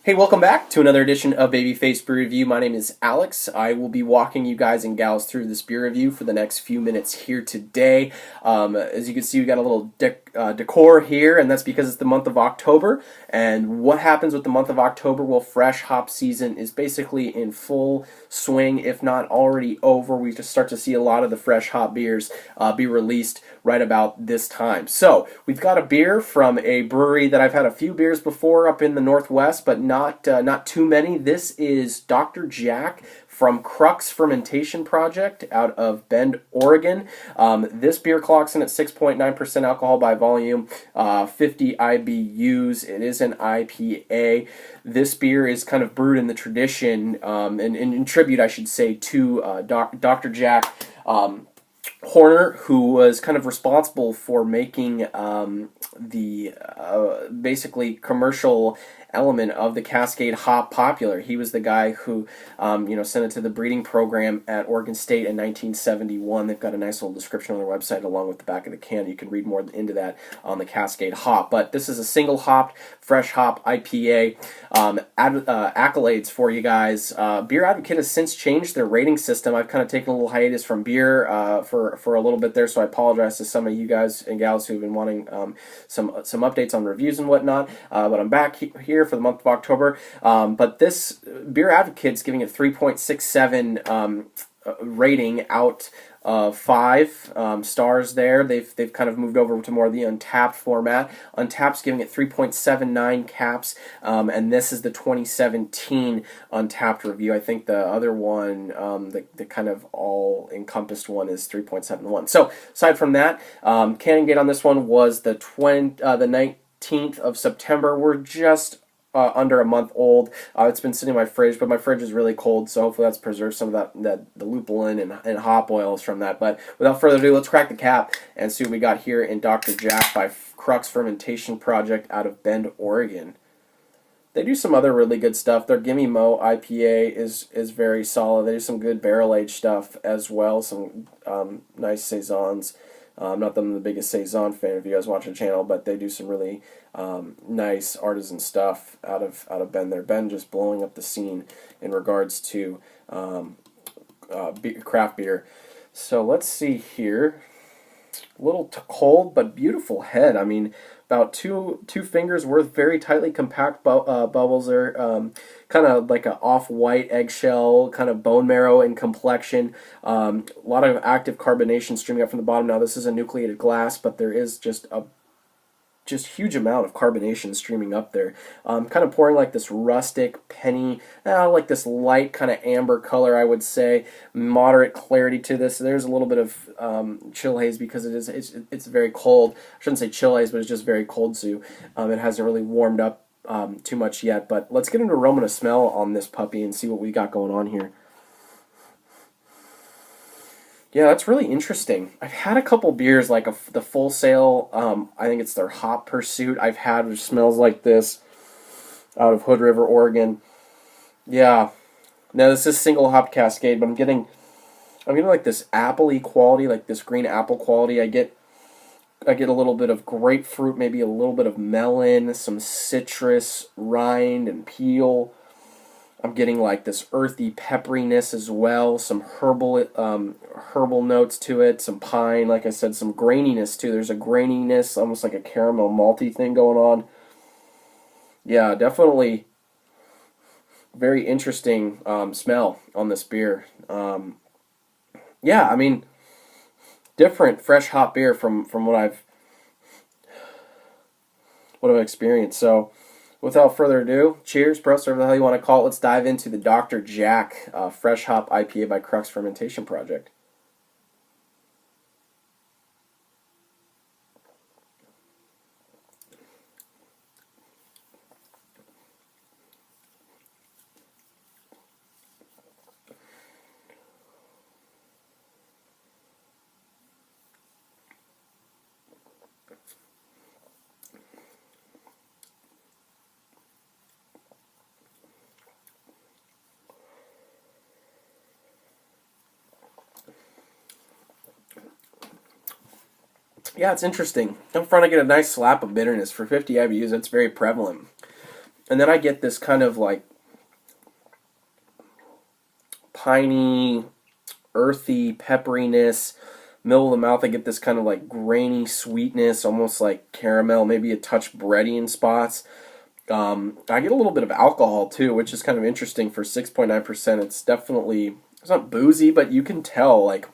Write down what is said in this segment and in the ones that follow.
Hey, welcome back to another edition of Babyface Beer Review. My name is Alex. I will be walking you guys and gals through this beer review for the next few minutes here today. As you can see, we got a little decor here, and that's because it's the month of October. And what happens with the month of October? Well, fresh hop season is basically in full swing, if not already over. We just start to see a lot of the fresh hop beers be released right about this time. So we've got a beer from a brewery that I've had a few beers before up in the Northwest, but not too many. This is Dr. Jack from Crux Fermentation Project out of Bend, Oregon. This beer clocks in at 6.9% alcohol by volume, 50 IBUs. It is an IPA. This beer is kind of brewed in the tradition, and in tribute, I should say, to Dr. Jack Horner, who was kind of responsible for making the basically commercial element of the Cascade hop popular. He was the guy who sent it to the breeding program at Oregon State in 1971. They've got a nice little description on their website along with the back of the can. You can read more into that on the Cascade hop. But this is a single hopped, fresh hop IPA. Accolades for you guys. Beer Advocate has since changed their rating system. I've kind of taken a little hiatus from beer for a little bit there, so I apologize to some of you guys and gals who've been wanting some updates on reviews and whatnot. But I'm back here for the month of October. But this Beer Advocate's giving it 3.67 rating out of 5 stars there. They've kind of moved over to more of the Untapped format. Untapped's giving it 3.79 caps, and this is the 2017 Untapped review. I think the other one, the kind of all-encompassed one, is 3.71. So aside from that, canning date on this one was the 19th of September. We're just under a month old. It's been sitting in my fridge, but my fridge is really cold, so hopefully that's preserved some of the lupulin and hop oils from that. But without further ado, let's crack the cap and see what we got here in Dr. Jack by Crux Fermentation Project out of Bend, Oregon. They do some other really good stuff. Their Gimme Mo IPA is very solid. They do some good barrel-aged stuff as well, some nice saisons. Not that I'm the biggest saison fan if you guys watch the channel, but they do some really nice artisan stuff out of Bend there. Bend just blowing up the scene in regards to craft beer. So let's see here. A little cold, but beautiful head. I mean, about two fingers worth, very tightly compact bubbles there. Kind of like an off-white eggshell, kind of bone marrow in complexion. A lot of active carbonation streaming up from the bottom. Now this is a nucleated glass, but there is just huge amount of carbonation streaming up there. Kind of pouring like this rustic penny, like this light kind of amber color, I would say. Moderate clarity to this. There's a little bit of chill haze because it's very cold. I shouldn't say chill haze, but it's just very cold, so it hasn't really warmed up too much yet. But let's get into aroma to smell on this puppy and see what we got going on here. Yeah, that's really interesting. I've had a couple beers like the Full Sail, I think it's their Hop Pursuit I've had, which smells like this out of Hood River, Oregon. Yeah. Now this is single hop Cascade, but I'm getting like this apple-y quality, like this green apple quality. I get a little bit of grapefruit, maybe a little bit of melon, some citrus, rind, and peel. I'm getting like this earthy pepperiness as well, some herbal notes to it, some pine, like I said, some graininess too. There's a graininess, almost like a caramel malty thing going on. Yeah, definitely very interesting smell on this beer. Yeah, I mean, different fresh hop beer from what I've experienced. So without further ado, cheers, pros, whatever the hell you want to call it. Let's dive into the Dr. Jack Fresh Hop IPA by Crux Fermentation Project. Yeah, it's interesting. Up front I get a nice slap of bitterness. For 50 IBUs, that's very prevalent. And then I get this kind of like piney, earthy pepperiness. Middle of the mouth, I get this kind of like grainy sweetness, almost like caramel, maybe a touch bready in spots. I get a little bit of alcohol too, which is kind of interesting for 6.9%. It's definitely, it's not boozy, but you can tell, like,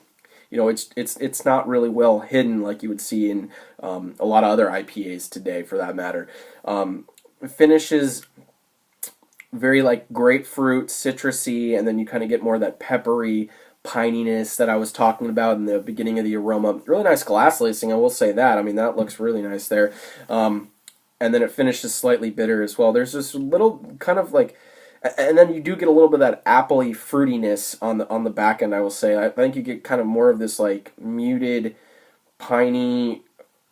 you know, it's not really well hidden like you would see in a lot of other IPAs today, for that matter. Finishes very like grapefruit, citrusy, and then you kind of get more of that peppery pininess that I was talking about in the beginning of the aroma. Really nice glass lacing, I will say that. I mean, that looks really nice there. And then it finishes slightly bitter as well. There's this little kind of like, and then you do get a little bit of that appley fruitiness on the back end, I will say. I think you get kind of more of this like muted, piney,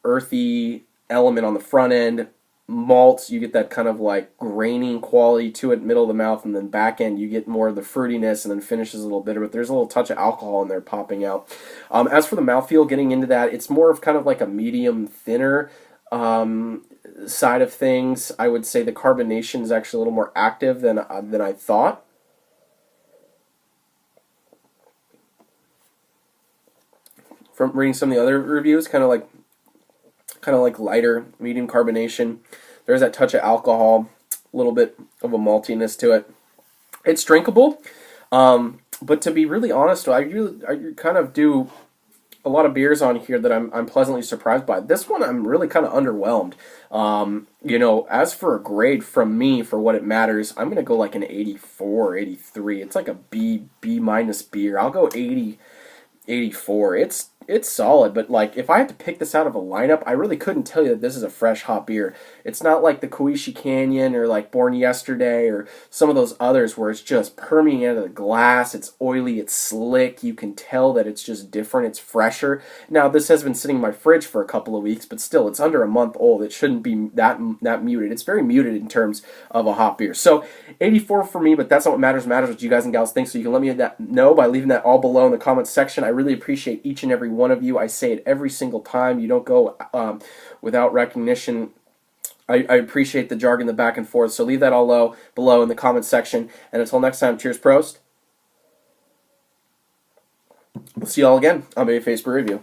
earthy element on the front end. Malts, you get that kind of like graining quality to it, middle of the mouth, and then back end you get more of the fruitiness, and then finishes a little bitter, but there's a little touch of alcohol in there popping out. As for the mouthfeel, getting into that, it's more of kind of like a medium thinner side of things. I would say the carbonation is actually a little more active than I thought. From reading some of the other reviews, kind of like lighter, medium carbonation. There's that touch of alcohol, a little bit of a maltiness to it. It's drinkable, but to be really honest, I kind of do a lot of beers on here that I'm pleasantly surprised by. This one I'm really kind of underwhelmed. You know, as for a grade from me for what it matters, I'm gonna go like an 84, 83. It's like a B minus beer. I'll go 80, 84. It's solid, but like if I had to pick this out of a lineup, I really couldn't tell you that this is a fresh hop beer. It's not like the Koishi Canyon or like Born Yesterday or some of those others where it's just permeating out of the glass. It's oily, it's slick. You can tell that it's just different. It's fresher. Now this has been sitting in my fridge for a couple of weeks, but still, it's under a month old. It shouldn't be that muted. It's very muted in terms of a hop beer. So 84 for me, but that's not what matters. It matters what you guys and gals think. So you can let me know by leaving that all below in the comments section. I really appreciate each and every one of you. I say it every single time. You don't go without recognition. I appreciate the jargon, the back and forth. So leave that all below in the comments section. And until next time, cheers, Prost. We'll see you all again on Babyface Brew Review.